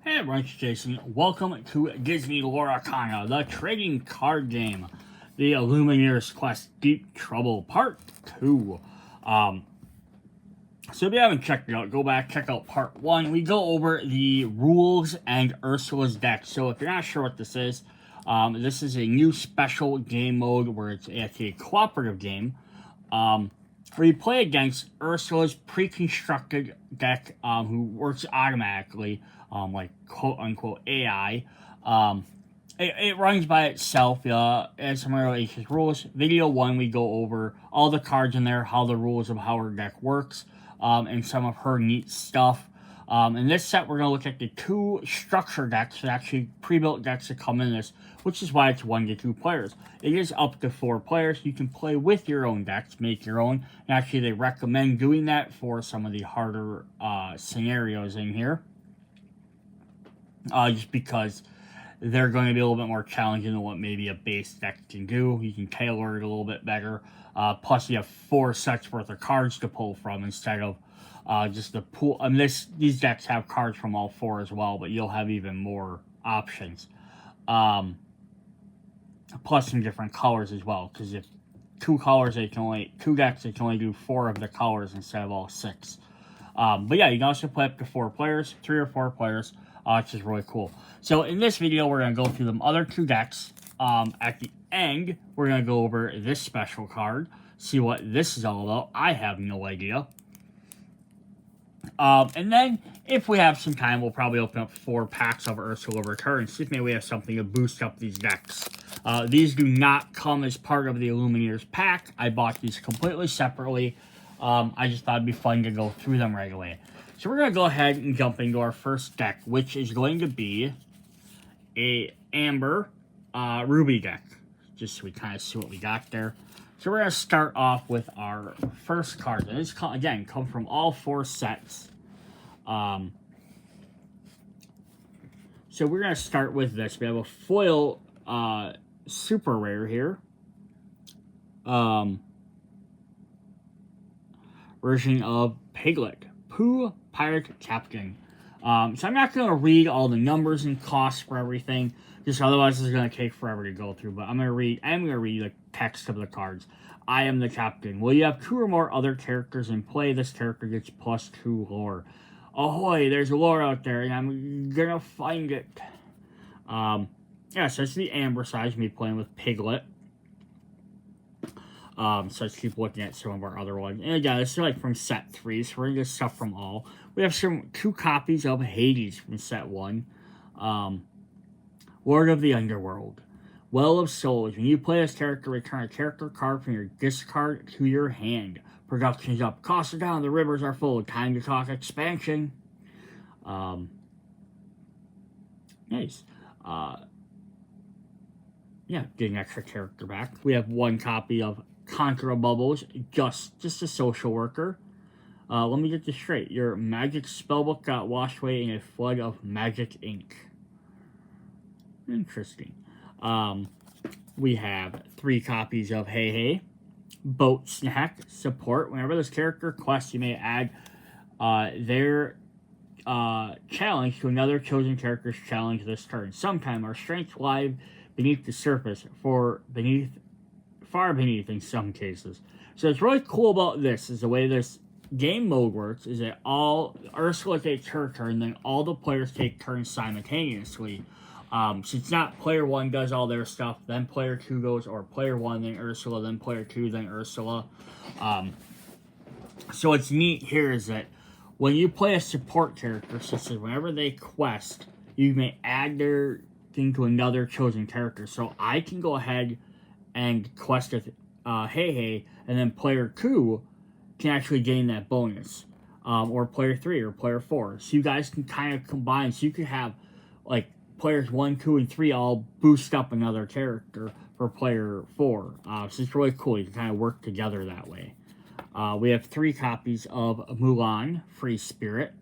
Hey everyone, it's Jason. Welcome to Disney Lorcana, the trading card game. The Illumineer's Quest Deep Trouble Part 2. So if you haven't checked it out, go back, check out Part 1. We go over the rules and Ursula's deck. So if you're not sure what this is a new special game mode where it's actually a cooperative game. Where you play against Ursula's pre-constructed deck, who works automatically, like quote-unquote AI. It runs by itself. As some relations rules. Video 1, we go over all the cards in there, how the rules of how her deck works, and some of her neat stuff. In this set, we're going to look at the 2 structure decks, actually pre-built decks that come in this, which is why it's 1 to 2 players. It is up to 4 players. You can play with your own decks, make your own. And actually, they recommend doing that for some of the harder scenarios in here. Just because they're going to be a little bit more challenging than what maybe a base deck can do. You can tailor it a little bit better. Plus, you have 4 sets worth of cards to pull from instead of just the pool. I mean, these decks have cards from all 4 as well, but you'll have even more options. Plus some different colors as well, because if 2 colors, 2 decks, they can only do 4 of the colors instead of all 6. But yeah, you can also play up to 4 players, 3 or 4 players, which is really cool. So in this video, we're going to go through the other 2 decks. At the end, we're going to go over this special card, see what this is all about. I have no idea. And then, if we have some time, we'll probably open up 4 packs of Ursula Return, see if maybe we have something to boost up these decks. These do not come as part of the Illumineer's pack. I bought these completely separately. I just thought it'd be fun to go through them right away. So we're going to go ahead and jump into our first deck, which is going to be a Amber Ruby deck. Just so we kind of see what we got there. So we're going to start off with our first card. And this, again, come from all 4 sets. So we're going to start with this. We have a foil super rare here. Version of Piglet. Pooh Pirate Captain. So I'm not going to read all the numbers and costs for everything. Just otherwise it's going to take forever to go through. But I'm going to read the text of the cards. I am the captain. Will you have 2 or more other characters in play? This character gets +2 lore. Ahoy, there's lore out there, and I'm going to find it. Yeah, so it's the Amber size, me playing with Piglet. So let's keep looking at some of our other ones. And again, this is like from set 3, so we're going to get stuff from all. We have 2 copies of Hades from set 1. Lord of the Underworld. Well of Souls. When you play this character, return a character card from your discard to your hand. Production's up. Costs are down. The rivers are full. Time to talk expansion. Nice. Yeah, getting extra character back. We have 1 copy of Conqueror Bubbles, just a social worker. Let me get this straight. Your magic spellbook got washed away in a flood of magic ink. Interesting. We have 3 copies of Hey Hey. Boat Snack. Support. Whenever this character quests, you may add their challenge to another chosen character's challenge this turn. Sometime our strength lies beneath the surface, far beneath in some cases. So what's really cool about this is the way this game mode works is that Ursula takes her turn, then all the players take turns simultaneously. So it's not player 1 does all their stuff, then player 2 goes, or player 1, then Ursula, then player 2, then Ursula. So what's neat here is that when you play a support character, such as whenever they quest, you may add their thing to another chosen character. So I can go ahead and quest with Hey Hey, and then player 2 can actually gain that bonus. Or player 3 or player 4. So you guys can kind of combine. So you could have like players 1, 2, and 3 all boost up another character for player 4. So it's really cool. You can kind of work together that way. We have 3 copies of Mulan, Free Spirit.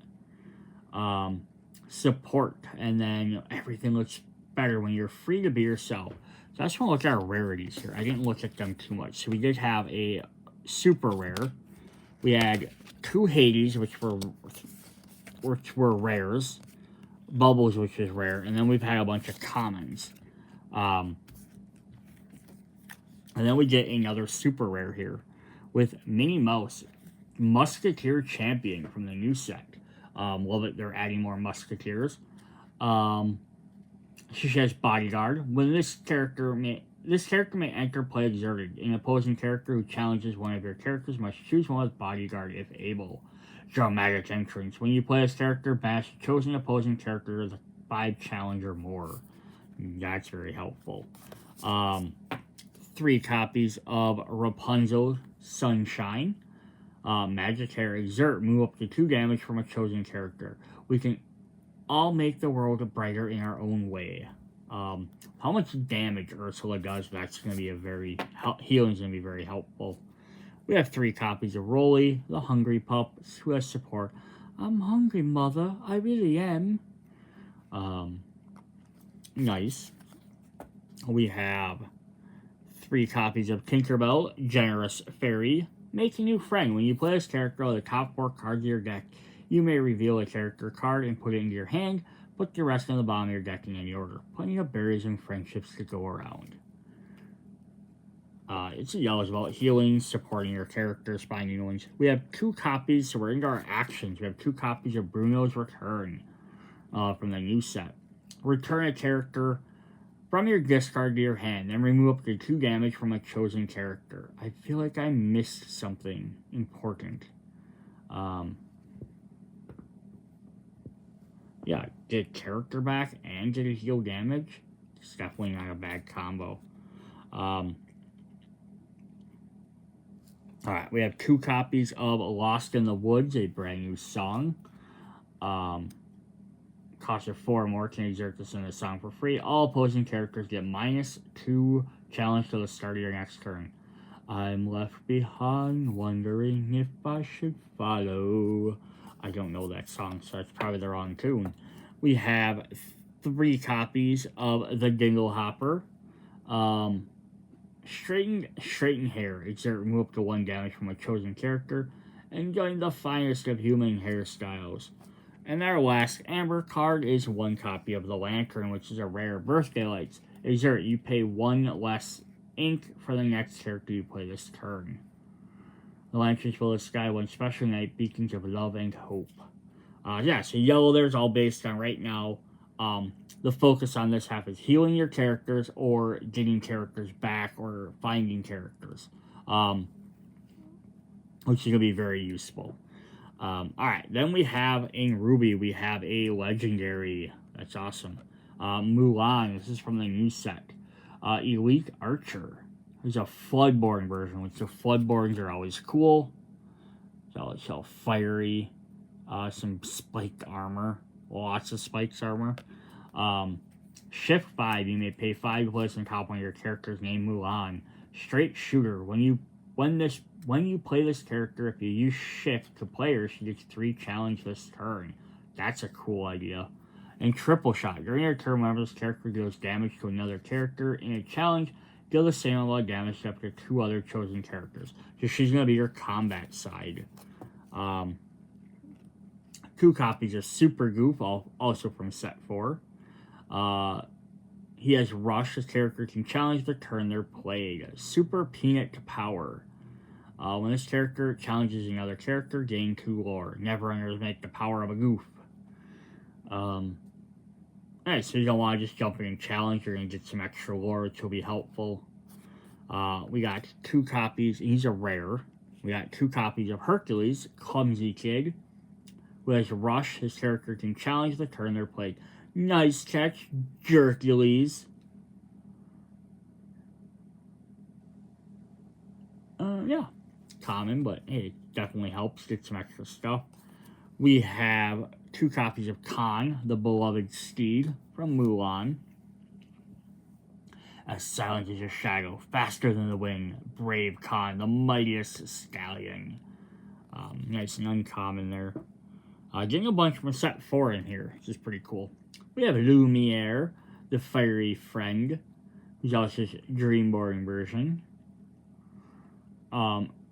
Support. And then everything looks better when you're free to be yourself. So I just want to look at our rarities here. I didn't look at them too much. So we did have a super rare. We had 2 Hades, which were rares. Bubbles, which is rare, and then we've had a bunch of commons. And then we get another super rare here with Minnie Mouse, Musketeer Champion from the new set. Love it, they're adding more Musketeers. She says Bodyguard. When this character may enter play exerted. An opposing character who challenges one of your characters must choose one with Bodyguard if able. Dramatic entrance. When you play this character, banish the chosen opposing character with 5 challenge or more. That's very helpful. 3 copies of Rapunzel Sunshine. Magic Hair. Exert. Move up to 2 damage from a chosen character. We can all make the world brighter in our own way. How much damage Ursula does, that's going to be healing's going to be very helpful. We have 3 copies of Rolly, the Hungry Pup, who has support. I'm hungry, mother. I really am. Nice. We have 3 copies of Tinkerbell, Generous Fairy. Make a new friend. When you play this character on the top 4 cards of your deck, you may reveal a character card and put it into your hand. Put the rest on the bottom of your deck in any order. Plenty of berries and friendships to go around. It's yellows about healing, supporting your characters, finding new ones. We have 2 copies, so we're into our actions. We have 2 copies of Bruno's Return from the new set. Return a character from your discard to your hand, then remove up to 2 damage from a chosen character. I feel like I missed something important. Yeah, get character back and get a heal damage. It's definitely not a bad combo. Alright, we have 2 copies of Lost in the Woods, a brand new song. Cost of 4 more, can exert this in a song for free. All opposing characters get -2 challenge to the start of your next turn. I'm left behind, wondering if I should follow. I don't know that song, so that's probably the wrong tune. We have 3 copies of the Dingle Hopper. Straighten hair. Exert remove up to 1 damage from a chosen character. Enjoying the finest of human hairstyles. And our last Amber card is 1 copy of the Lantern, which is a rare birthday lights. Exert, you pay 1 less ink for the next character you play this turn. The lanterns fill the sky one special night, beacons of love and hope. Yeah, so yellow there's all based on right now. The focus on this half is healing your characters or getting characters back or finding characters. Which is going to be very useful. Alright, then we have in Ruby, we have a legendary. That's awesome. Mulan, this is from the new set. Elite Archer. There's a Floodborn version, which the Floodborns are always cool. It's all fiery. Some spiked armor. Lots of spikes armor. Shift 5, you may pay 5 to place on top of your character's name Mulan. Straight shooter. When you play this character, if you use shift to play her, she gets 3 challenge this turn. That's a cool idea. And triple shot. During your turn, whenever this character deals damage to another character in a challenge, deal the same amount of damage to up to 2 other chosen characters. So she's going to be your combat side. 2 copies of Super Goof, also from set 4. He has Rush. His character can challenge the turn they're played. Super Peanut to Power. When this character challenges another character, gain 2 lore. Never underestimate the power of a goof. Alright, so you don't want to just jump in and challenge. You're going to get some extra lore, which will be helpful. We got 2 copies. He's a rare. We got 2 copies of Hercules, Clumsy Kid, who has Rush. His character can challenge the turn they're played. Nice catch, Jerkules. Yeah. Common, but hey, it definitely helps get some extra stuff. We have 2 copies of Khan, the beloved steed from Mulan. As silent as a shadow, faster than the wind, brave Khan, the mightiest stallion. Nice and uncommon there. Getting a bunch from set 4 in here, which is pretty cool. We have Illumineer, the fiery friend, who's also his Dreamborn version.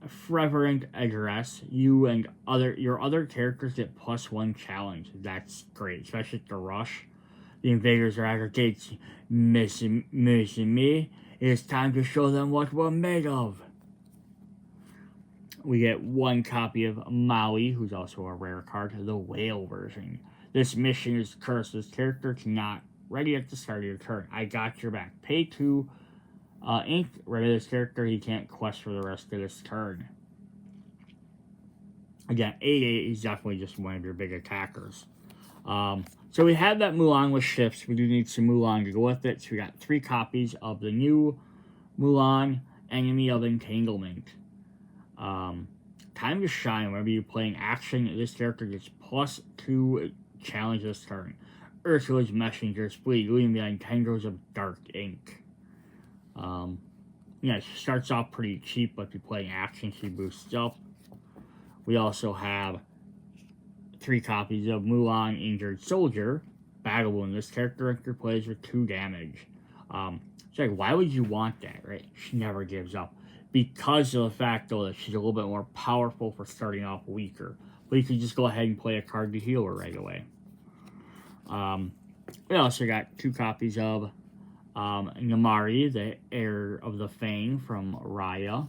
Fervent Address. You and your other characters get +1 challenge. That's great, especially at the rush. The invaders are at our gates. Missing me. It's time to show them what we're made of. We get 1 copy of Maui, who's also a rare card, the whale version. This mission is cursed. This character cannot ready at the start of your turn. I got your back. Pay 2 ink. Ready this character. He can't quest for the rest of this turn. Again, 8/8 is definitely just one of your big attackers. So we have that Mulan with shifts. We do need some Mulan to go with it. So we got 3 copies of the new Mulan, Enemy of Entanglement. Time to Shine. Whenever you play an action, this character gets +2 challenge this turn. Ursula's Messenger's Fleet, leading behind tendrils of dark ink. Yeah, she starts off pretty cheap, but if you play an action, she boosts up. We also have 3 copies of Mulan Injured Soldier, Battle Wound. This character plays with 2 damage. It's like, why would you want that, right? She never gives up. Because of the fact, though, that she's a little bit more powerful for starting off weaker. But you can just go ahead and play a card to heal her right away. We also got 2 copies of Namari, the Heir of the Fang from Raya.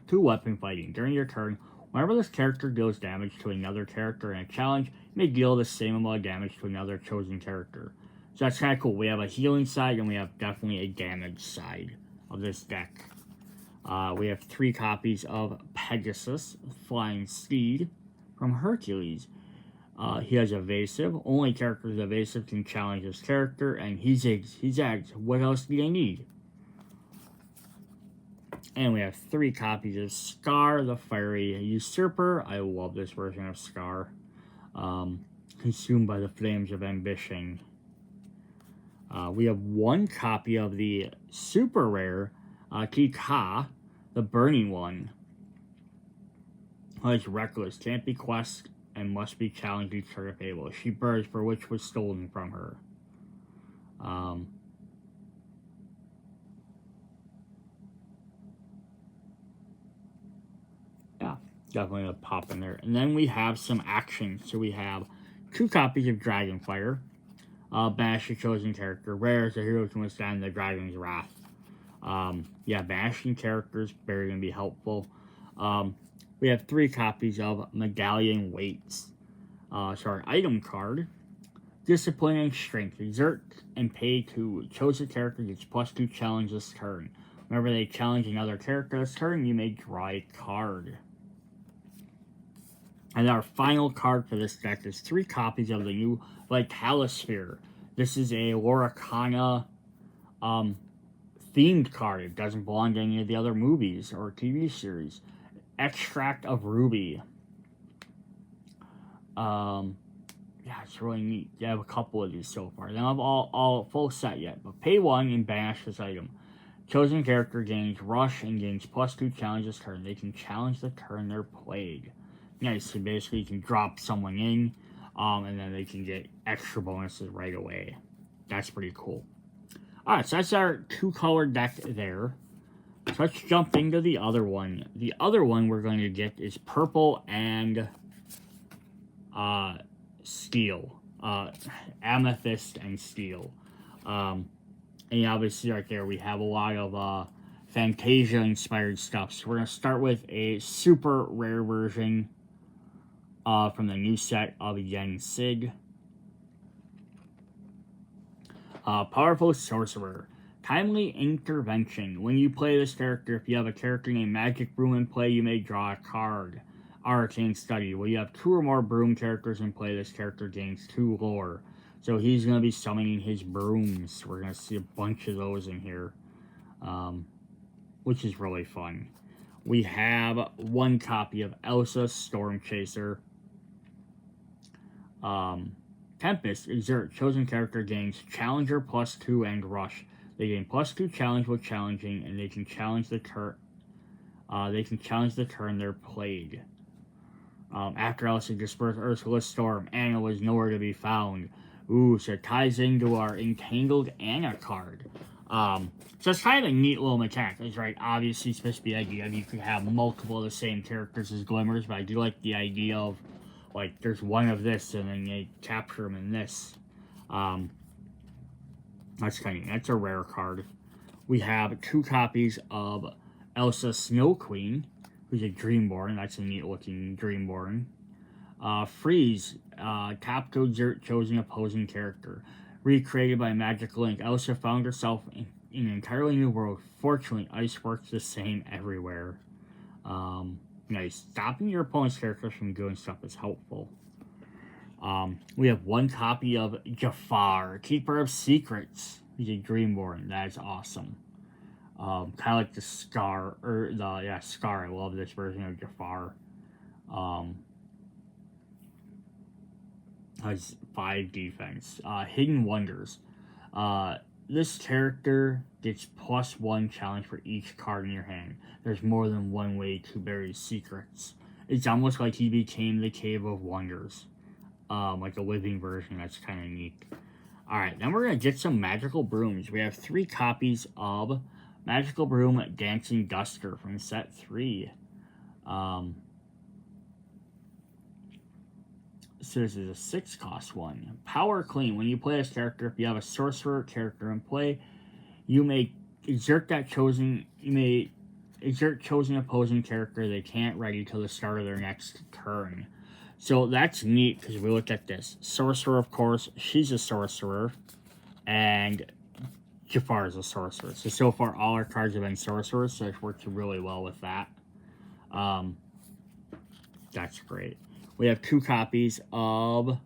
2 weapon fighting. During your turn, whenever this character deals damage to another character in a challenge, you may deal the same amount of damage to another chosen character. So that's kind of cool. We have a healing side and we have definitely a damage side of this deck. We have 3 copies of Pegasus, Flying Steed from Hercules. He has evasive. Only characters evasive can challenge this character, and he zags. What else do they need? And we have 3 copies of Scar, the Fiery Usurper. I love this version of Scar. Consumed by the flames of ambition. We have 1 copy of the super rare Kika, the Burning One. It's reckless, can't be quest, and must be challenged each turn if able. She burns for which was stolen from her. Yeah, definitely a pop in there. And then we have some action. So we have 2 copies of Dragonfire. Banish your chosen character. Rare as the hero can withstand the dragon's wrath. Yeah, banishing characters, very going to be helpful. We have 3 copies of Medallion Weights. Item card. Discipline and Strength. Exert and pay 2. Chosen character gets +2 challenge this turn. Whenever they challenge another character this turn, you may draw a card. And our final card for this deck is 3 copies of the new Vitalisphere. This is a Lorcana themed card. It doesn't belong to any of the other movies or TV series. Extract of Ruby. Yeah, it's really neat. You have a couple of these so far. They don't have all full set yet, but pay 1 and banish this item. Chosen character gains Rush and gains +2 challenge this turn. They can challenge the turn they're played. Nice, so basically you can drop someone in, and then they can get extra bonuses right away. That's pretty cool. Alright, so that's our 2-color deck there. So let's jump into the other one. The other one we're going to get is purple and steel. Amethyst and steel. And obviously right there we have a lot of Fantasia-inspired stuff. So we're going to start with a super rare version from the new set of Yen Sig. Powerful Sorcerer. Timely Intervention. When you play this character, if you have a character named Magic Broom in play, you may draw a card. Arcane Study. When you have 2 or more Broom characters in play, this character gains 2 lore. So he's going to be summoning his brooms. We're going to see a bunch of those in here, which is really fun. We have 1 copy of Elsa, Storm Chaser. Tempest. Exert. Chosen character gains Challenger +2 and Rush. They gain +2 challenge while challenging, and they can challenge the turn. They're played. After Elsa dispersed Ursula's storm, Anna was nowhere to be found. Ooh, so it ties into our Entangled Anna card. So it's kind of a neat little mechanic. It's right, obviously supposed to be the idea of you could have multiple of the same characters as Glimmers, but I do like the idea of, like, there's one of this, and then they capture them in this. That's kind of, that's a rare card. We have 2 copies of Elsa Snow Queen, who's a Dreamborn. That's a neat looking Dreamborn. Freeze, top chosen opposing character. Recreated by Magic Link, Elsa found herself in an entirely new world. Fortunately, ice works the same everywhere. Nice. Stopping your opponent's characters from doing stuff is helpful. We have 1 copy of Jafar, Keeper of Secrets. He's a Dreamborn. That is awesome. Kind of like the Scar, Scar. I love this version of Jafar. Has 5 defense. Hidden Wonders. This character gets +1 challenge for each card in your hand. There's more than one way to bury secrets. It's almost like he became the Cave of Wonders. Like a living version. That's kind of neat. Alright, then we're going to get some Magical Brooms. We have 3 copies of Magical Broom Dancing Duster from set 3. So this is a 6-cost one. Power Clean. When you play this character, if you have a sorcerer character in play, you may exert chosen opposing character they can't ready till the start of their next turn. So that's neat because we look at this. Sorcerer, of course, she's a sorcerer, and Jafar is a sorcerer. So far all our cards have been sorcerers, so it works really well with that. That's great. We have 2 copies of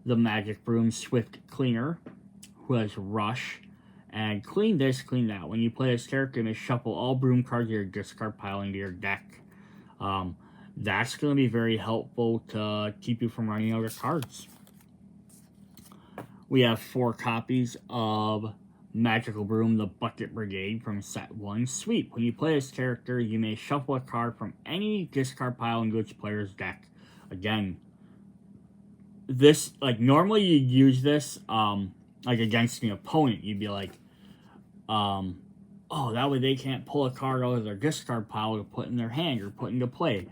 the Magic Broom Swift Cleaner, who has Rush. And clean this, clean that. When you play this character, you may shuffle all broom cards in your discard pile into your deck. That's going to be very helpful to keep you from running out of cards. We have 4 copies of Magical Broom, the Bucket Brigade from set 1. Sweep. When you play this character, you may shuffle a card from any discard pile into its player's deck. Again, this, like, normally you'd use this, like, against an opponent. You'd be like, oh, that way they can't pull a card out of their discard pile to put in their hand or put into play.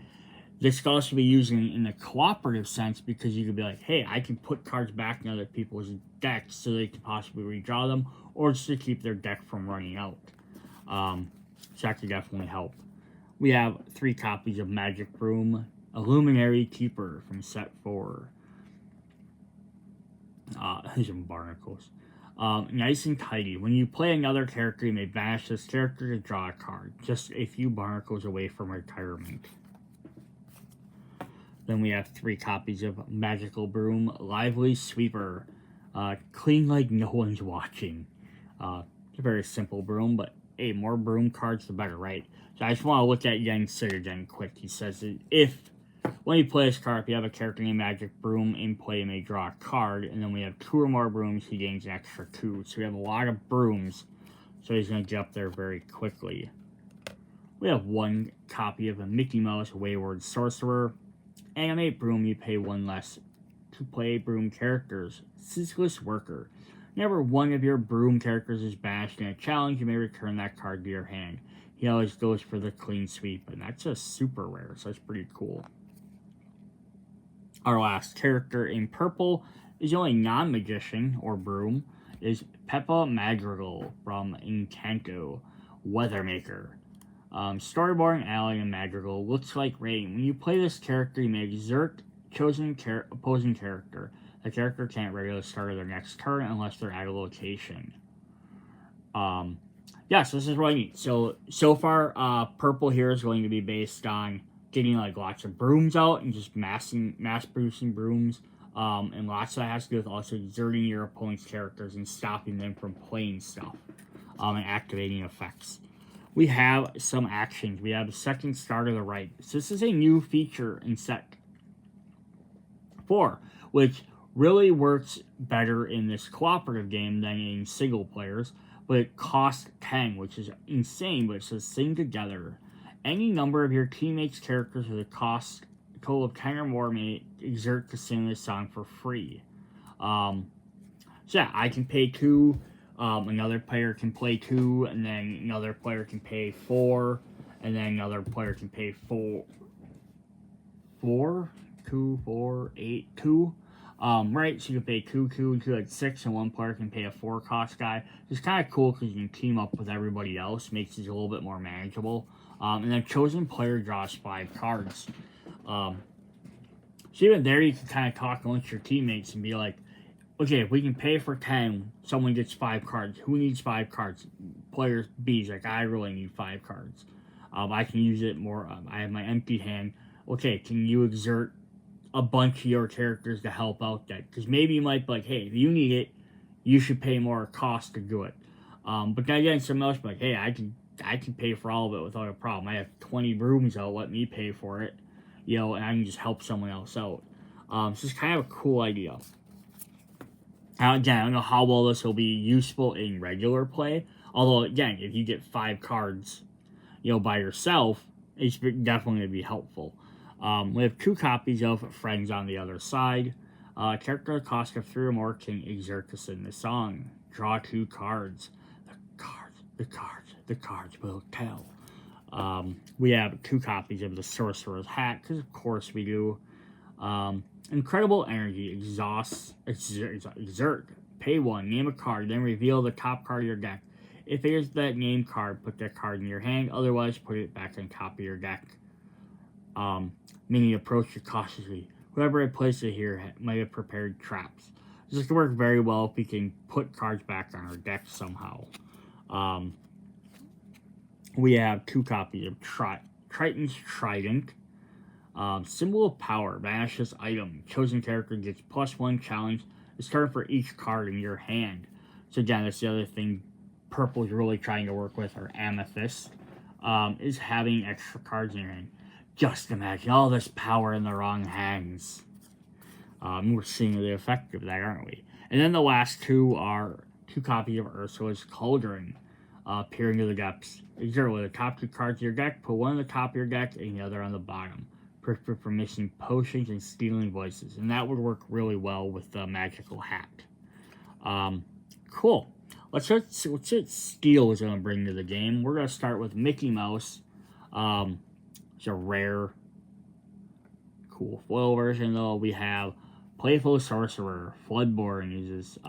This could also be used in a cooperative sense because you could be like, hey, I can put cards back in other people's decks so they can possibly redraw them or just to keep their deck from running out. So that could definitely help. We have 3 copies of Magic Broom Illuminary Keeper from set 4. These are barnacles. Nice and tidy. When you play another character, you may banish this character to draw a card. Just a few barnacles away from retirement. Then we have 3 copies of Magical Broom Lively Sweeper. Clean like no one's watching. It's a very simple broom, but hey, more broom cards the better, right? So I just want to look at Yen Sid again quick. He says that when you play this card, if you have a character named Magic Broom in play, you may draw a card. And then we have 2 or more brooms, he gains an extra 2. So we have a lot of brooms. So he's going to get up there very quickly. We have 1 copy of a Mickey Mouse Wayward Sorcerer. Animate Broom, you pay 1 less to play broom characters. Ceaseless Worker. Whenever one of your broom characters is banished in a challenge, you may return that card to your hand. He always goes for the clean sweep, and that's a super rare, so that's pretty cool. Our last character in purple is the only non-magician, or broom, is Peppa Madrigal from Encanto, Weathermaker. Storyboard, Ally, and Madrigal looks like rain. When you play this character, you may exert chosen opposing character. The character can't regularly start their next turn unless they're at a location. Yeah, so this is really neat. So far, purple here is going to be based on getting like lots of brooms out and just mass producing brooms. And lots of that has to do with also exerting your opponent's characters and stopping them from playing stuff. And activating effects. We have some actions. We have the second star to the right. So this is a new feature in set 4, which really works better in this cooperative game than in single players, but it costs 10, which is insane, but it says sing together. Any number of your teammates' characters with a cost total of 10 or more may exert to sing this song for free. So yeah, I can pay 2 Another player can play 2, and then another player can pay 4, and then another player can pay 4, 2, 4, 8, 2. Right, so you can pay 2 at 6, and one player can pay a 4 cost guy. It's kind of cool because you can team up with everybody else, makes it a little bit more manageable. And then chosen player draws 5 cards. So even there, you can kind of talk amongst your teammates and be like, okay, if we can pay for 10, someone gets 5 cards. Who needs 5 cards? Player B's like, I really need 5 cards. I can use it more. I have my empty hand. Okay, can you exert a bunch of your characters to help out that? Because maybe you might be like, hey, if you need it, you should pay more cost to do it. But then again, someone else be like, hey, I can pay for all of it without a problem. I have 20 brooms out, let me pay for it. You know, and I can just help someone else out. So it's kind of a cool idea. Now, again, I don't know how well this will be useful in regular play. Although, again, if you get 5 cards, you know, by yourself, it's definitely going to be helpful. We have 2 copies of Friends on the Other Side. Character at a cost of 3 or more can exert to sing the song. Draw 2 cards. The cards will tell. We have 2 copies of the Sorcerer's Hat, because of course we do. Incredible Energy, exert. Pay 1, name a card, then reveal the top card of your deck. If it is that named card, put that card in your hand, otherwise put it back on top of your deck. Meaning approach it cautiously. Whoever had placed it here might have prepared traps. This can work very well if we can put cards back on our deck somehow. We have 2 copies of Triton's Trident. Symbol of Power, banish this item. Chosen character gets +1 challenge. It's card for each card in your hand. So again, that's the other thing Purple's really trying to work with, or Amethyst, is having extra cards in your hand. Just imagine all this power in the wrong hands. We're seeing the effect of that, aren't we? And then the last 2 are 2 copies of Ursula's Cauldron. Peer into the depths. Exert with the top 2 cards of your deck, put one on the top of your deck and the other on the bottom. Perfect for missing potions and stealing voices. And that would work really well with the magical hat. Cool. Let's see what Steel is going to bring to the game. We're going to start with Mickey Mouse. It's a rare, cool foil version, though. We have Playful Sorcerer. Floodborn uses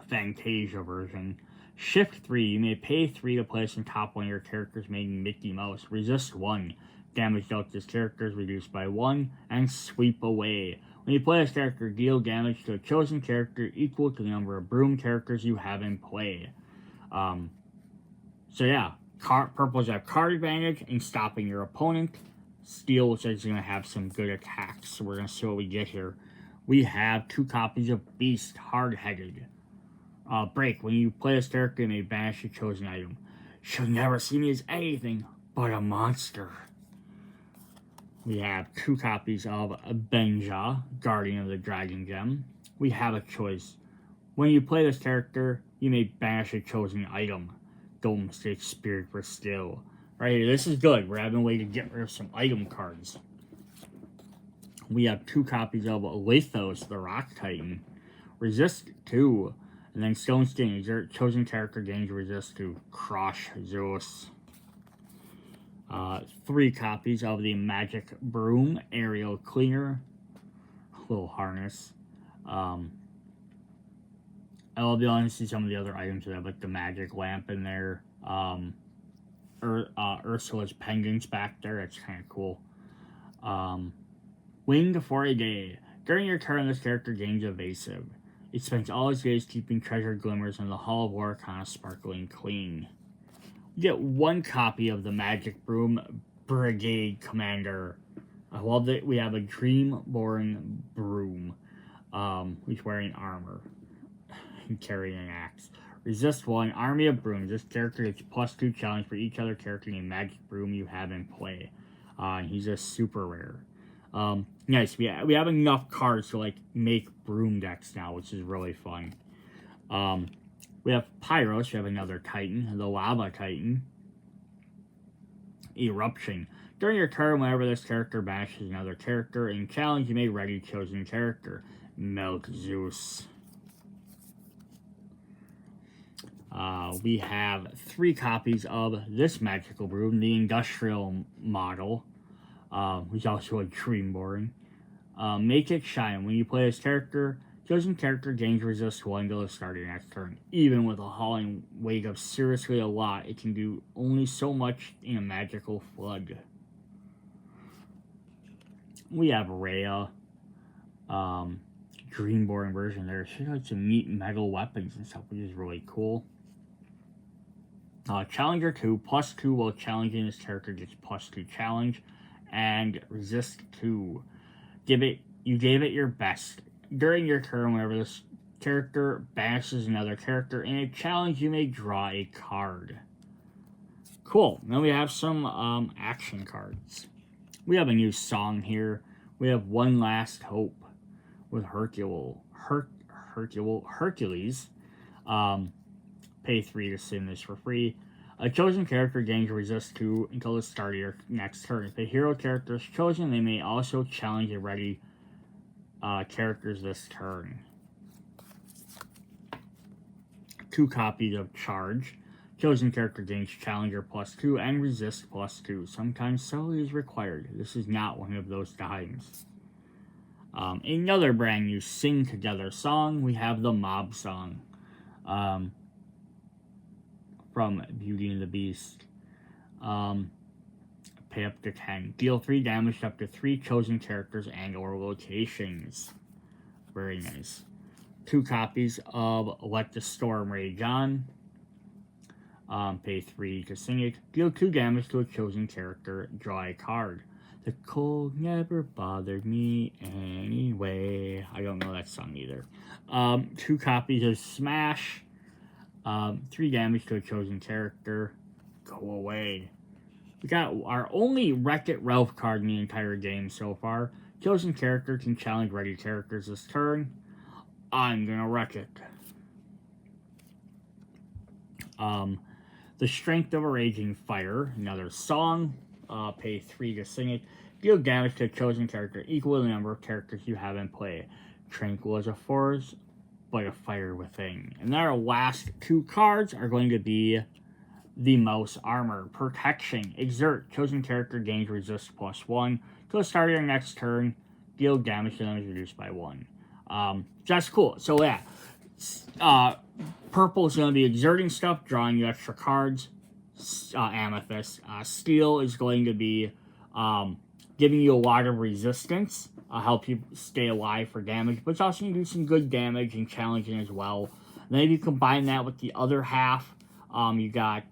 Fantasia version. Shift 3. You may pay 3 to place on top one of your characters, making Mickey Mouse. Resist 1. Damage dealt to this character is reduced by 1. And Sweep Away. When you play this character, deal damage to a chosen character equal to the number of broom characters you have in play. So yeah. Purple's have card advantage in stopping your opponent. Steel is going to have some good attacks. So we're going to see what we get here. We have 2 copies of Beast, Hard-Headed. Break. When you play this character, you may banish a chosen item. She'll never see me as anything but a monster. We have 2 copies of Benja, Guardian of the Dragon Gem. We have a choice. When you play this character, you may banish a chosen item. Don't mistake Spirit for Still. Right here, this is good. We're having a way to get rid of some item cards. We have 2 copies of Lithos, the Rock Titan. Resist 2. And then Stone Skin. Exert chosen character gains resist to Crush Zeus. 3 copies of the Magic Broom, Aerial Cleaner. Little harness. I'll be honest with some of the other items that have like the magic lamp in there. Ursula's pendants back there. That's kind of cool. Winged for a day. During your turn, this character gains evasive. It spends all its days keeping treasured glimmers in the Hall of Lorcana sparkling clean. You get 1 copy of the Magic Broom, Brigade Commander. I love that we have a Dreamborn Broom. Who's wearing armor and carrying an axe. Resist 1, Army of Brooms. This character gets +2 challenge for each other character named Magic Broom you have in play. He's a super rare. Nice. We have enough cards to like make broom decks now, which is really fun. We have Pyros. We have another Titan, the Lava Titan. Eruption. During your turn, whenever this character banishes another character in challenge, you may ready chosen character. Melt Zeus. We have 3 copies of this magical broom, the industrial model, which is also a Dreamborn. Make it shine. When you play this character, chosen character gains resist 1 until the start of your next turn. Even with a hauling weight of seriously a lot, it can do only so much in a magical flood. We have Rhea, Dreamborn version there. She has some neat metal weapons and stuff, which is really cool. Challenger 2, +2 while challenging this character gets +2 challenge, and resist 2. You gave it your best. During your turn, whenever this character banishes another character in a challenge, you may draw a card. Cool. Now we have some action cards. We have a new song here. We have One Last Hope with Hercules. Pay 3 to sing this for free. A chosen character gains resist 2 until the start of your next turn. If a hero character is chosen, they may also challenge a ready characters this turn. 2 copies of Charge. Chosen character gains Challenger +2 and Resist +2. Sometimes subtlety is required. This is not one of those times. Another brand new Sing Together song. We have the Mob Song. From Beauty and the Beast. Pay up to 10. Deal 3 damage to up to 3 chosen characters and or locations. Very nice. 2 copies of Let the Storm Rage On. Pay 3 to sing it. Deal 2 damage to a chosen character. Draw a card. The cold never bothered me anyway. I don't know that song either. 2 copies of Smash. 3 damage to a chosen character. Go away. We got our only Wreck-It Ralph card in the entire game so far. Chosen character can challenge ready characters this turn. I'm gonna wreck it. The Strength of a Raging Fire. Another song. Pay 3 to sing it. Deal damage to a chosen character equal to the number of characters you have in play. Tranquil as a force, but a fire within. And our last 2 cards are going to be the Mouse Armor. Protection. Exert. Chosen character gains resist +1. Till the start of your next turn, deal damage to them is reduced by 1. That's cool. So yeah, purple is going to be exerting stuff, drawing you extra cards. Amethyst. Steel is going to be giving you a lot of resistance. Help you stay alive for damage, but it's also going to do some good damage and challenging as well. And then if you combine that with the other half, you got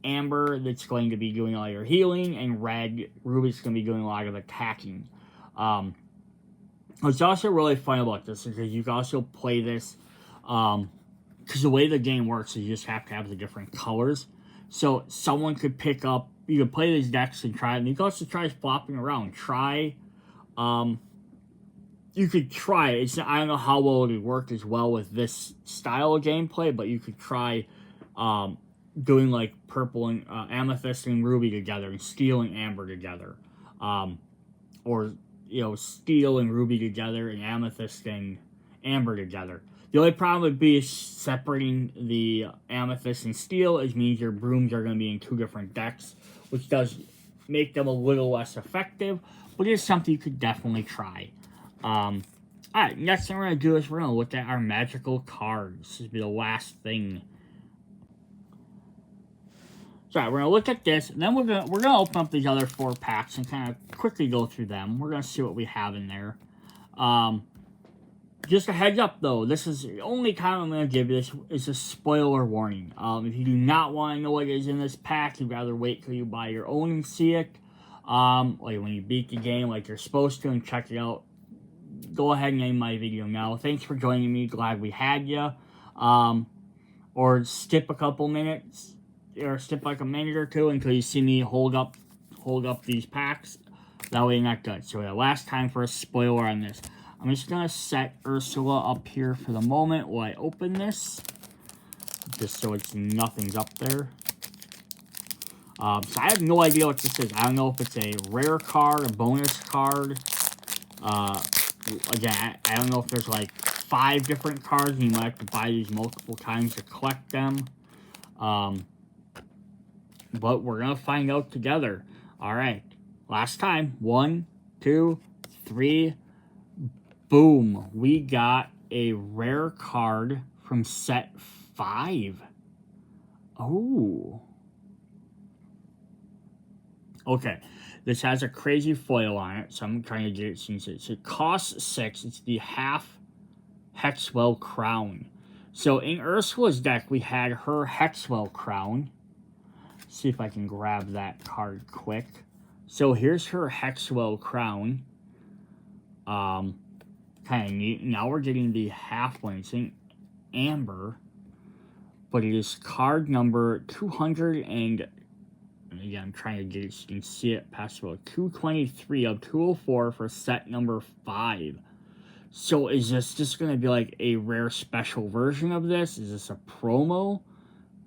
Amber that's going to be doing all your healing, and Red, Ruby's going to be doing a lot of attacking. What's also really fun about this is because you can also play this, because the way the game works is you just have to have the different colors. So someone could pick up, you could play these decks and try it, and you can also try flopping around. You could try it. I don't know how well it would work as well with this style of gameplay, but you could try doing like purple and amethyst and ruby together, and steel and amber together, or steel and ruby together, and amethyst and amber together. The only problem would be separating the amethyst and steel, which means your brooms are going to be in 2 different decks, which does make them a little less effective, but it's something you could definitely try. Alright, next thing we're going to do is we're going to look at our magical cards. This will be the last thing. So we're going to look at this, and then we're going to open up these other 4 packs and kind of quickly go through them. We're going to see what we have in there. Just a heads up, though, this is the only time I'm going to give you this is a spoiler warning. If you do not want to know what is in this pack, you'd rather wait till you buy your own and see it. Like when you beat the game like you're supposed to and check it out, go ahead and end my video now. Thanks for joining me. Glad we had you. Or skip a couple minutes, or skip like a minute or 2 until you see me hold up these packs. That way you're not good. So the last time for a spoiler on this. I'm just going to set Ursula up here for the moment while I open this. Just so nothing's up there. So I have no idea what this is. I don't know if it's a rare card, a bonus card. Again, I don't know if there's like 5 different cards and you might have to buy these multiple times to collect them. But we're going to find out together. All right. Last time. 1, 2, 3. Boom. We got a rare card from set 5. Oh. Okay. This has a crazy foil on it, so I'm trying to get it since it costs 6. It's the half Hexwell Crown. So in Ursula's deck, we had her Hexwell Crown. Let's see if I can grab that card quick. So here's her Hexwell Crown. Kind of neat. Now we're getting the half one. It's in amber, but it is card number 200 and again, I'm trying to get it so you can see it past about 223 of 204 for set number 5. So is this just going to be like a rare special version of this? Is this a promo?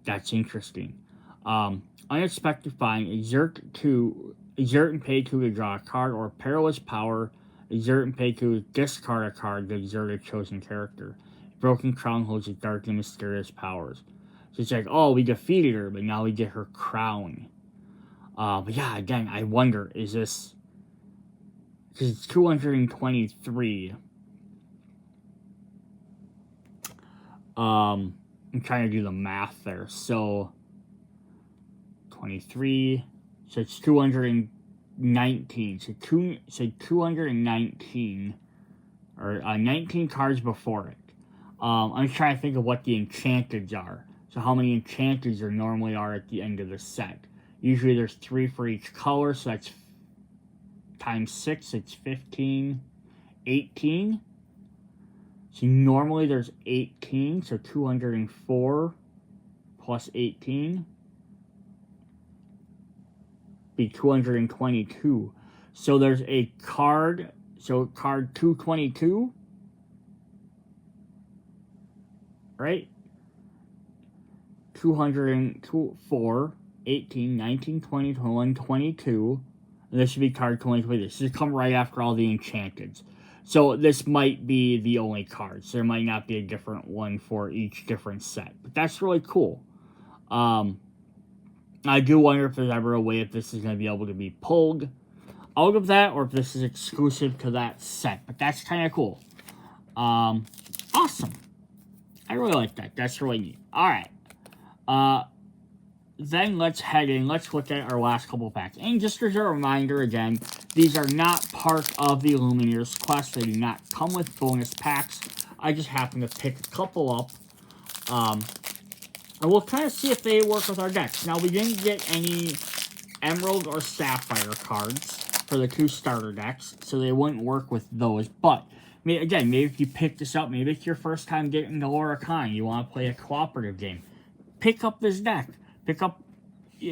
That's interesting. Unexpected find. Exert and pay 2 to draw a card, or Perilous Power. Exert and pay 2 to discard a card to exert a chosen character. Broken Crown holds a dark and mysterious powers. So it's like, oh, we defeated her, but now we get her crown. But yeah, again, I wonder, is this... Because it's 223. I'm trying to do the math there. So, 23. So it's 219. So 219. Or 19 cards before it. I'm trying to think of what the enchanteds are. So how many enchanteds there normally are at the end of the set. Usually there's 3 for each color, so that's times 6, it's 15, 18. So normally there's 18, so 204 plus 18 be 222. So there's a card, so card 222, right? 204, 18, 19, 20, 21, 22. And this should be card 23. This should come right after all the enchanteds. So this might be the only cards. There might not be a different one for each different set. But that's really cool. I do wonder if there's ever a way if this is going to be able to be pulled out of that, or if this is exclusive to that set. But that's kind of cool. Awesome. I really like that. That's really neat. Alright. Then let's head in. Let's look at our last couple packs. And just as a reminder, again, these are not part of the Illumineer's quest. They do not come with bonus packs. I just happen to pick a couple up. And we'll kind of see if they work with our decks. Now, we didn't get any Emerald or Sapphire cards for the 2 starter decks, so they wouldn't work with those. But, again, maybe if you pick this up, maybe it's your first time getting the Lorcana, you want to play a cooperative game. Pick up this deck. Pick up,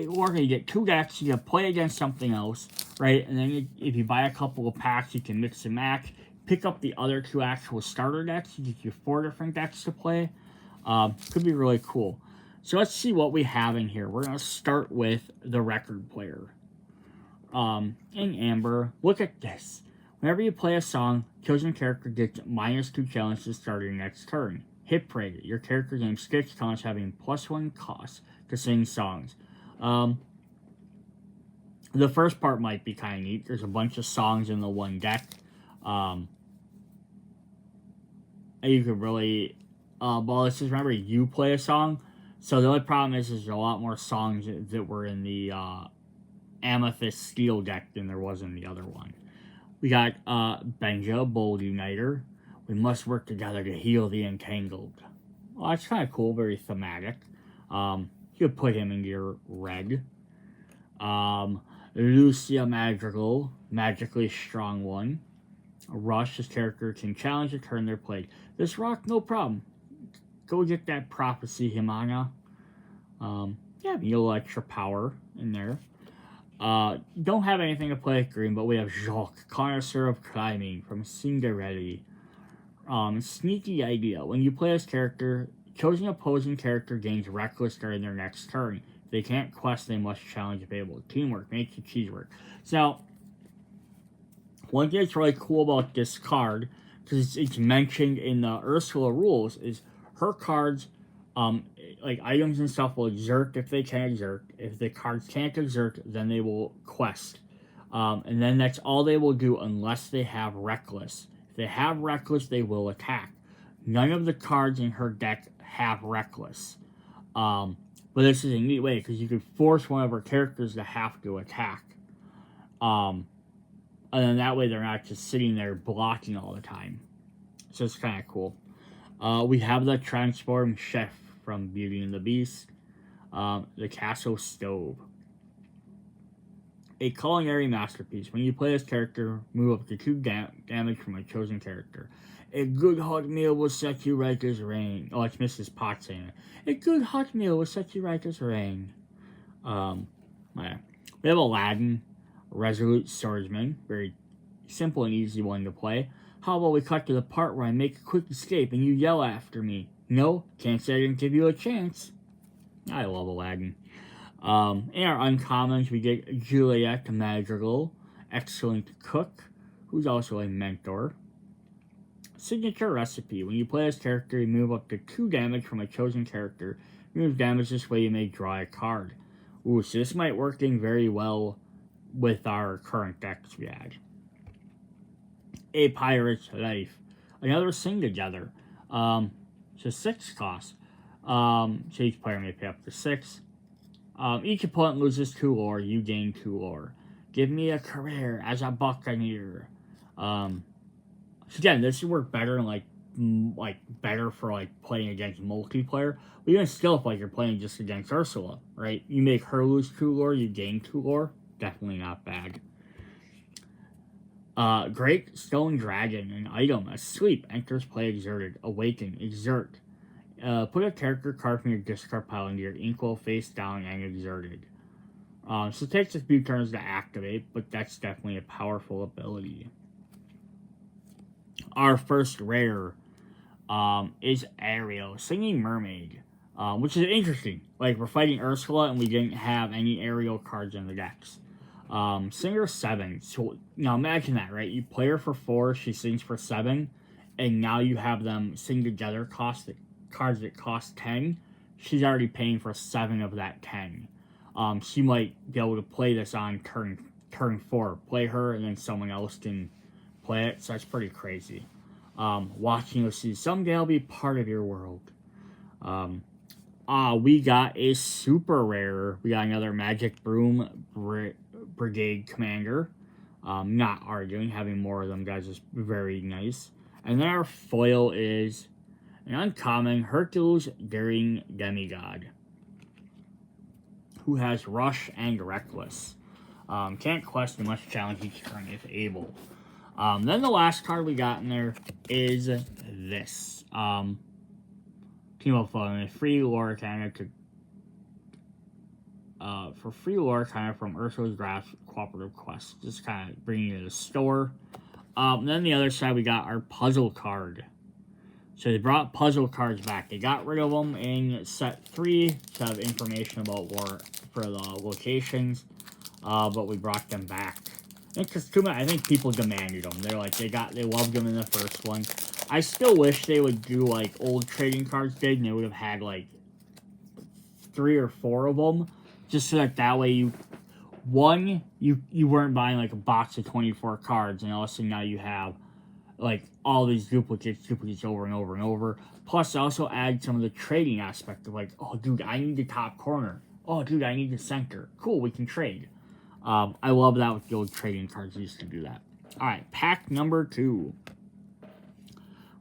or you get 2 decks, you can play against something else, right? And then if you buy a couple of packs, you can mix and match. Pick up the other 2 actual starter decks, you get you 4 different decks to play. Could be really cool. So let's see what we have in here. We're going to start with the record player. In Amber, look at this. Whenever you play a song, chosen character gets -2 challenge to start your next turn. Hit parade. Your character gains 6 talents having +1 cost to sing songs. The first part might be kind of neat. There's a bunch of songs in the one deck. You could really... well, let's just remember, you play a song. So the only problem is there's a lot more songs that were in the Amethyst Steel deck than there was in the other one. We got Benja, Bold Uniter. We must work together to heal the Entangled. Well, that's kind of cool, very thematic. You could put him into your red. Lucia Magical, magically strong one. Rush, this character can challenge a turn they're played. This rock, no problem. Go get that Prophecy Himana. Yeah, a little extra power in there. Don't have anything to play with green, but we have Jacques, Connoisseur of Climbing from Cinderella. Sneaky idea. When you play this character, chosen opposing character gains Reckless during their next turn. If they can't quest, they must challenge available. Teamwork makes the cheese work. So, one thing that's really cool about this card, because it's mentioned in the Ursula rules, is her cards Like items and stuff will exert if they can exert. If the cards can't exert, then they will quest. And then that's all they will do unless they have Reckless. If they have Reckless, they will attack. None of the cards in her deck have Reckless. But this is a neat way because you could force one of her characters to have to attack. And then that way they're not just sitting there blocking all the time. So it's kind of cool. We have the Transform Chef from Beauty and the Beast. The Castle Stove. A culinary masterpiece. When you play this character, move up to 2 damage from a chosen character. A good hot meal will set you right as rain. Oh, it's Mrs. Potts saying it. A good hot meal will set you right as rain. Yeah. We have Aladdin, Resolute Swordsman. Very simple and easy one to play. How about we cut to the part where I make a quick escape and you yell after me? No, can't say I didn't give you a chance. I love Aladdin. In our uncommons, we get Juliet Madrigal, excellent cook, who's also a mentor. Signature recipe. When you play this character, you move up to 2 damage from a chosen character. You move damage this way, you may draw a card. Ooh, so this might work in very well with our current decks we had. A Pirate's Life. Another Sing Together. So 6 cost. So each player may pay up to 6. Each opponent loses 2 lore, you gain 2 lore. Give me a career as a buccaneer. So again, this would work better in better for like playing against multiplayer. But even still, if like you're playing just against Ursula, right? You make her lose 2 lore, you gain 2 lore. Definitely not bad. Great Stone Dragon, an item, asleep, enters play exerted, awaken, exert. Put a character card from your discard pile into your inkwell face down and exerted. So it takes a few turns to activate, but that's definitely a powerful ability. Our first rare is Ariel, Singing Mermaid, which is interesting. Like, we're fighting Ursula and we didn't have any Ariel cards in the decks. Singer 7. So, now imagine that, right? You play her for 4, she sings for 7, and now you have them sing together cards that cost 10. She's already paying for 7 of that 10. She might be able to play this on turn 4. Play her, and then someone else can play it, so that's pretty crazy. Watching you see, someday I'll be part of your world. We got a super rare. We got another Magic Broom Brigade Commander. Not arguing, having more of them guys is very nice. And then our foil is an uncommon Hercules Daring Demigod, who has Rush and Reckless. Can't quest unless challenge each turn if able. Then the last card we got in there is this. Team up a free Lorcana for free Lorcana from Ursula's Grasp Cooperative Quest. Just kind of bringing it to the store. Then the other side we got our puzzle card. So they brought puzzle cards back. They got rid of them in set 3 to have information about war for the locations. But we brought them back. I think people demanded them. They're like, they loved them in the first one. I still wish they would do like old trading cards did, and they would have had like 3 or 4 of them, just so that way you weren't buying like a box of 24 cards, and all of a sudden now you have like all these duplicates over and over and over. Plus, also add some of the trading aspect of like, oh dude, I need the top corner. Oh dude, I need the center. Cool, we can trade. I love that with the old trading cards used to do that. Alright, pack number 2.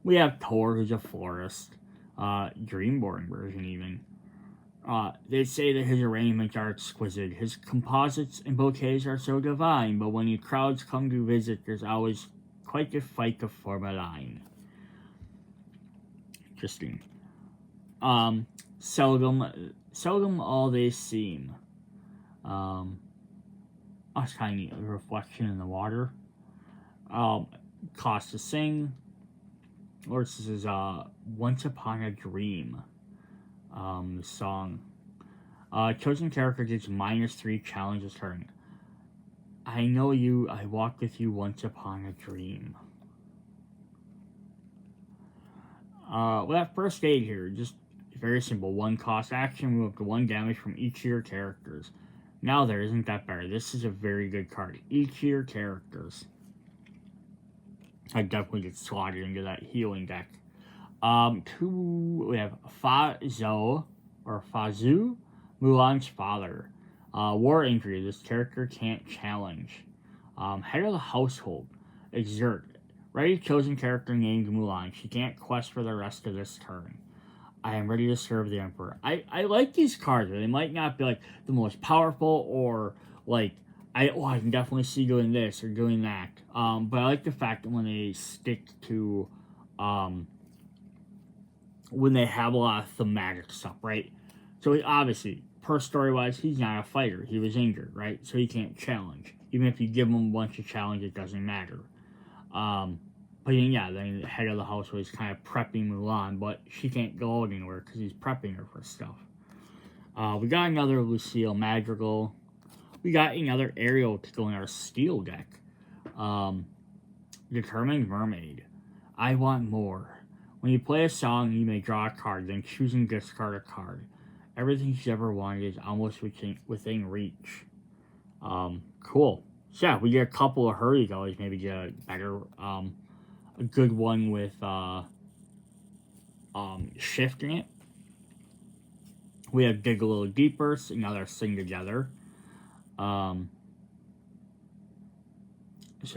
We have Tor, who's a florist. Dreamborn version, even. They say that his arrangements are exquisite. His composites and bouquets are so divine, but when the crowds come to visit, there's always quite a fight to form a line. Interesting. Seldom all they seem. That's kind of neat. A reflection in the water. Cost to sing. Or this is Once Upon a Dream. The song. Chosen character gets -3 challenges turn. I know you, I walked with you once upon a dream. Well, that first aid here, just very simple. 1 cost action, remove up to 1 damage from each of your characters. Now there, isn't that better? This is a very good card. Each of your characters. I definitely get slotted into that healing deck. We have Fazu, Mulan's father. War injury. This character can't challenge. Head of the household. Exert. Ready chosen character named Mulan. She can't quest for the rest of this turn. I am ready to serve the Emperor. I like these cards. They might not be like the most powerful or like I can definitely see doing this or doing that. But I like the fact that when they stick to when they have a lot of thematic stuff, right? So obviously, per story wise, he's not a fighter. He was injured, right? So he can't challenge. Even if you give him a bunch of challenges, it doesn't matter. But yeah, then the head of the house was kind of prepping Mulan, but she can't go anywhere because he's prepping her for stuff. We got another Lucille Madrigal. We got another Ariel to go in our steel deck. Determined Mermaid. I want more. When you play a song, you may draw a card, then choose and discard a card. Everything she's ever wanted is almost within reach. Cool. So yeah, we get a couple of her egos, maybe get a better, a good one with shifting it. We have Dig a Little Deeper, another Sing Together. So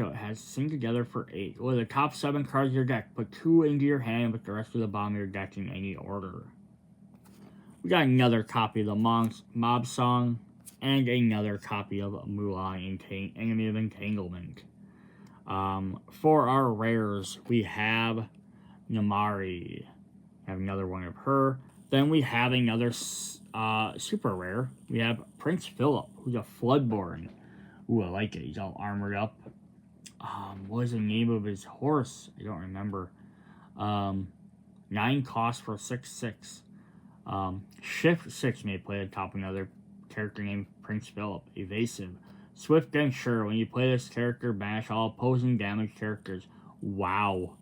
it has Sing Together for 8. Well, the top 7 cards of your deck, put 2 into your hand with the rest of the bottom of your deck in any order. We got another copy of the Mob Song, and another copy of Mulan, Enemy of Entanglement. For our rares, we have Namari. We have another one of her. Then we have another super rare. We have Prince Philip, who's a Floodborn. Ooh, I like it. He's all armored up. What is the name of his horse? I don't remember. 9 cost for 6/6. Shift 6 may play at top of another character named Prince Philip. Evasive. Swift and sure. When you play this character, banish all opposing damage characters. Wow.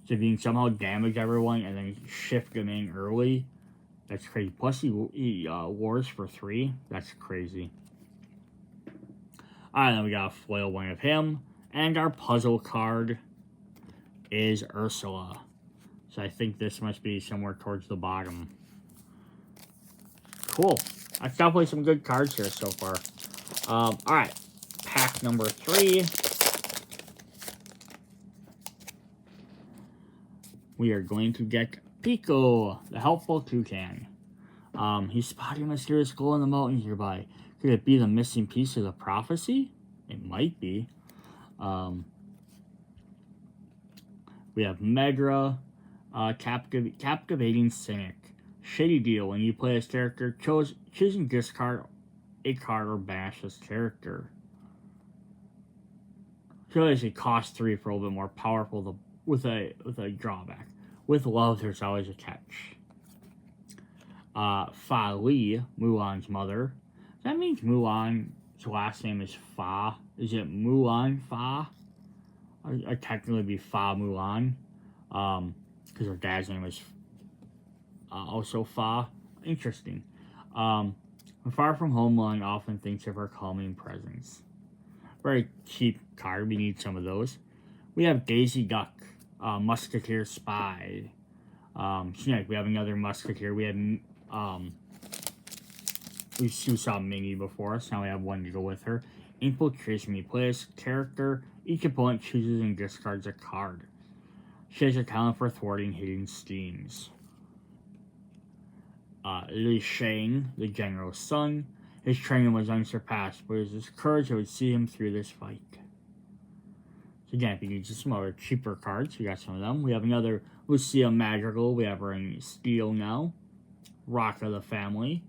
So if you can somehow damage everyone and then shift them in early, that's crazy. Plus he wars for 3. That's crazy. Alright, then we got a foil one of him. And our puzzle card is Ursula. So I think this must be somewhere towards the bottom. Cool. That's definitely some good cards here so far. Alright. Pack number 3. We are going to get Pico, the helpful toucan. He's spotting a mysterious glow in the mountains nearby. Could it be the missing piece of the prophecy? It might be. We have Megra, Captivating Cynic. Shady Deal. When you play this character, choose and discard a card or banish this character. So it costs 3 for a little bit more powerful with a drawback. With love, there's always a catch. Fa Li, Mulan's mother. That means Mulan's last name is Fa. Is it Mulan Fa? Or technically be Fa Mulan. Because her dad's name is also Fa. Interesting. Far from home, Mulan often thinks of her calming presence. Very cheap card. We need some of those. We have Daisy Duck, Musketeer Spy. Snake. We have another Musketeer. We had we saw Minnie before us. Now we have one to go with her. Infiltration. You play this character. Each opponent chooses and discards a card. She has a talent for thwarting hidden schemes. Li Shang, the general's son. His training was unsurpassed, but it was his courage that would see him through this fight. So again, if you need some other cheaper cards, we got some of them. We have another Lucia Madrigal. We have her in steel now. Rock of the family.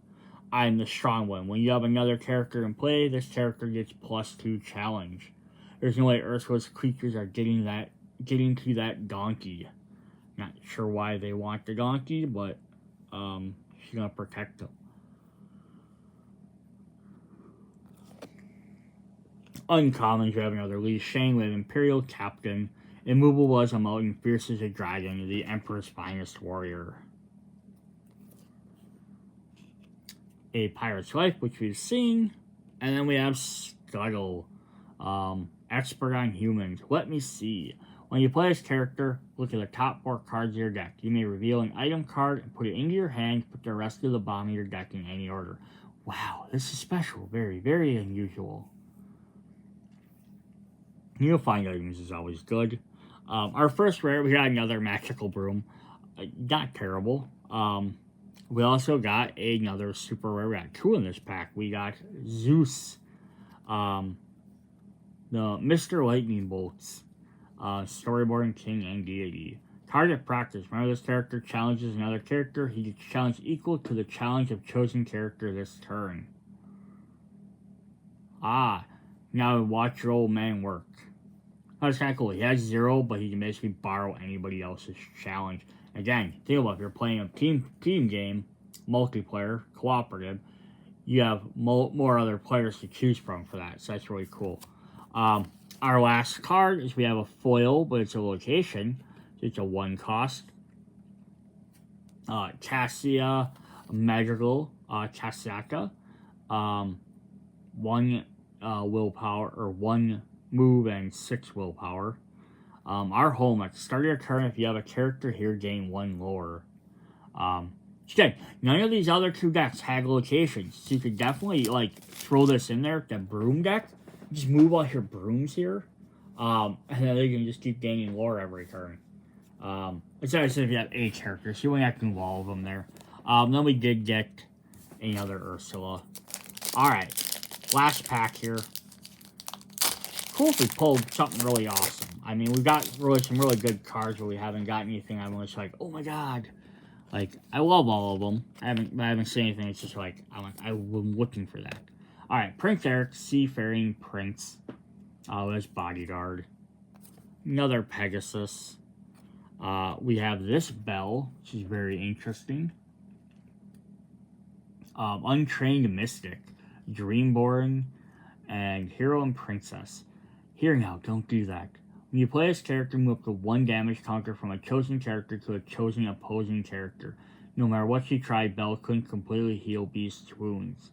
I'm the strong one. When you have another character in play, this character gets +2 challenge. There's no way Ursula's creatures are getting to that donkey. Not sure why they want the donkey, but she's gonna protect them. Uncommons, we have another Li Shang with Imperial Captain. Immovable as a mountain, fierce as a dragon, the Emperor's finest warrior. A Pirate's Life, which we've seen. And then we have Scuttle. Expert on humans. Let me see. When you play this character, look at the top 4 cards of your deck. You may reveal an item card and put it into your hand. Put the rest of the bottom of your deck in any order. Wow, this is special. Very, very unusual. Unifying items is always good. Our first rare, we got another Magical Broom. Not terrible. We also got another super rare. We got 2 in this pack. We got Zeus. The Mr. Lightning Bolts. Storyboarding King and Deity. Target practice. Whenever this character challenges another character, he gets challenge equal to the challenge of chosen character this turn. Now watch your old man work. That's kind of cool. He has 0, but he can basically borrow anybody else's challenge. Again, think about if you're playing a team game, multiplayer, cooperative, you have more other players to choose from for that. So that's really cool. Our last card is we have a foil, but it's a location. So it's a 1 cost. Cassia Magical Cassiaka. 1 willpower, or 1 move and 6 willpower. Our home, at the start of your turn, if you have a character here, gain 1 lore. Again, none of these other 2 decks had locations, so you could definitely, like, throw this in there. The broom deck, just move all your brooms here, and then you can just keep gaining lore every turn. It's nice if you have 8 characters, you wouldn't have to move all of them there. Then we did get another Ursula. Alright, last pack here. Cool if we pulled something really awesome. I mean, we've got some really good cards, but we haven't got anything I'm just like, oh my god. Like, I love all of them. I haven't seen anything. It's just like, I'm looking for that. Alright, Prince Eric, Seafaring Prince. There's Bodyguard. Another Pegasus. We have this Belle, which is very interesting. Untrained Mystic, Dreamborn, and Hero and Princess. Here now, don't do that. When you play this character, move up to 1 damage counter from a chosen character to a chosen opposing character. No matter what she tried, Belle couldn't completely heal Beast's wounds.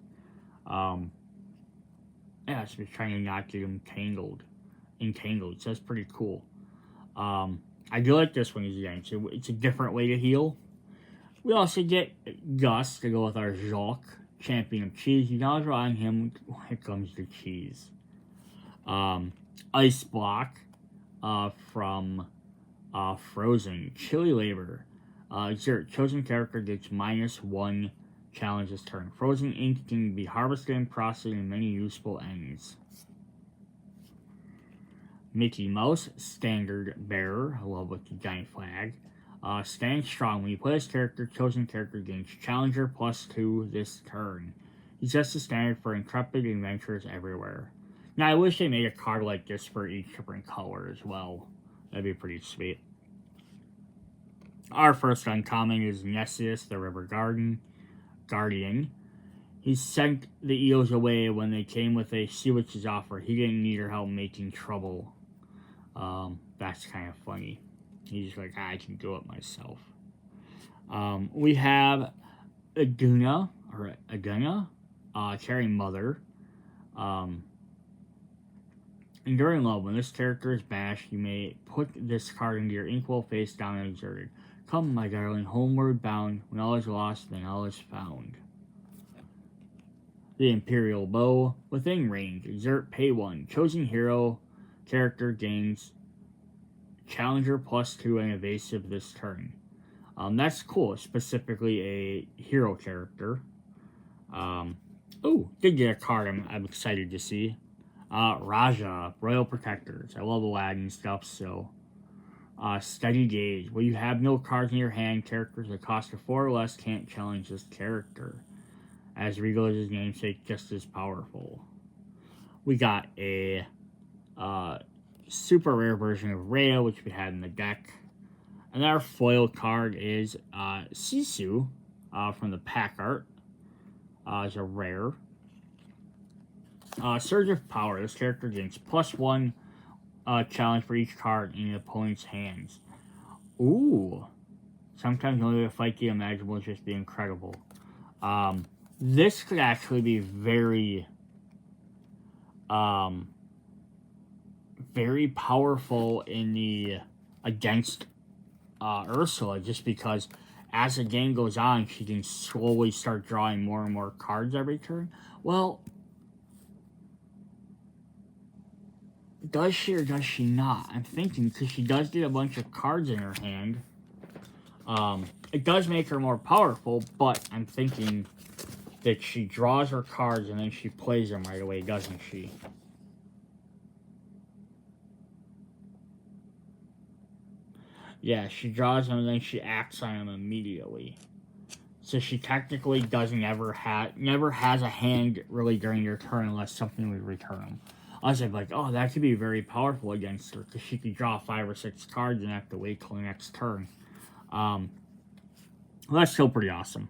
Yeah, she's trying to not get entangled. So that's pretty cool. I do like this one again. It's a different way to heal. We also get Gus to go with our Jacques, Champion of Cheese. You gotta rely on him when it comes to cheese. Ice Block from Frozen. Chili Labor. Your chosen character gets -1 challenge this turn. Frozen ink can be harvested and processed in many useful ends. Mickey Mouse, Standard Bearer. I love with the giant flag. Stand Strong. When you play this character, chosen character gains Challenger +2 this turn. He's just a standard for intrepid adventurers everywhere. Now, I wish they made a card like this for each different color as well. That'd be pretty sweet. Our first uncommon is Nessius, the River Guardian. He sent the eels away when they came with a sea witch's offer. He didn't need her help making trouble. That's kind of funny. He's like, I can do it myself. We have Aguna, Caring Mother. Enduring Love. When this character is banished, you may put this card into your inkwell face down and exerted. Come, my darling, homeward bound. When all is lost, then all is found. The Imperial Bow. Within range, exert, pay 1. Chosen hero character gains Challenger +2 and evasive this turn. That's cool. Specifically a hero character. Did get a card I'm excited to see. Raja, Royal Protectors. I love Aladdin stuff, so. Steady Gaze. When you have no cards in your hand, characters that cost a 4 or less can't challenge this character. As Regal is his namesake, just as powerful. We got a super rare version of Rhea, which we had in the deck. And our foil card is Sisu from the pack art. It's a rare. Surge of Power. This character gains +1 challenge for each card in the opponent's hands. Ooh. Sometimes the only way to fight the imaginable is just be incredible. this could actually be very, very powerful in the against Ursula, just because as the game goes on, she can slowly start drawing more and more cards every turn. Well, does she or does she not? I'm thinking, because she does get a bunch of cards in her hand. It does make her more powerful, but I'm thinking that she draws her cards and then she plays them right away, doesn't she? Yeah, she draws them and then she acts on them immediately. So she technically never has a hand really during your turn unless something would return them. I was like, oh, that could be very powerful against her because she could draw 5 or 6 cards and have to wait till the next turn. Well, that's still pretty awesome.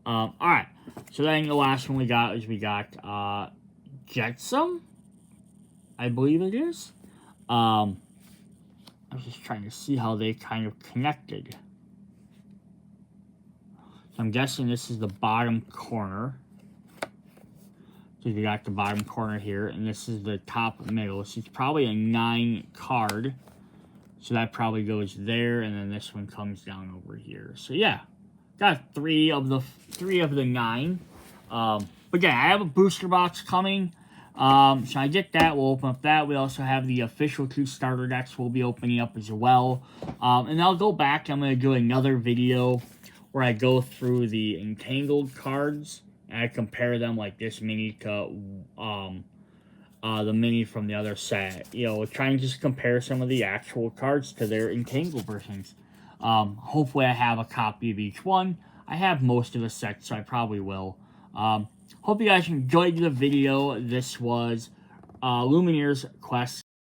Alright, so then the last one we got Jetsam, I believe it is. I was just trying to see how they kind of connected. So I'm guessing this is the bottom corner. So you got the bottom corner here, and this is the top middle. So it's probably a 9 card. So that probably goes there, and then this one comes down over here. So yeah, got 3 of the 9. But yeah, I have a booster box coming. So I get that. We'll open up that. We also have the official 2 starter decks we'll be opening up as well. And I'll go back. I'm going to do another video where I go through the Entangled cards. And I compare them like this mini to the mini from the other set. You know, try and just compare some of the actual cards to their Entangled versions. Hopefully I have a copy of each one. I have most of the sets, so I probably will. Hope you guys enjoyed the video. This was Illumineer's Quest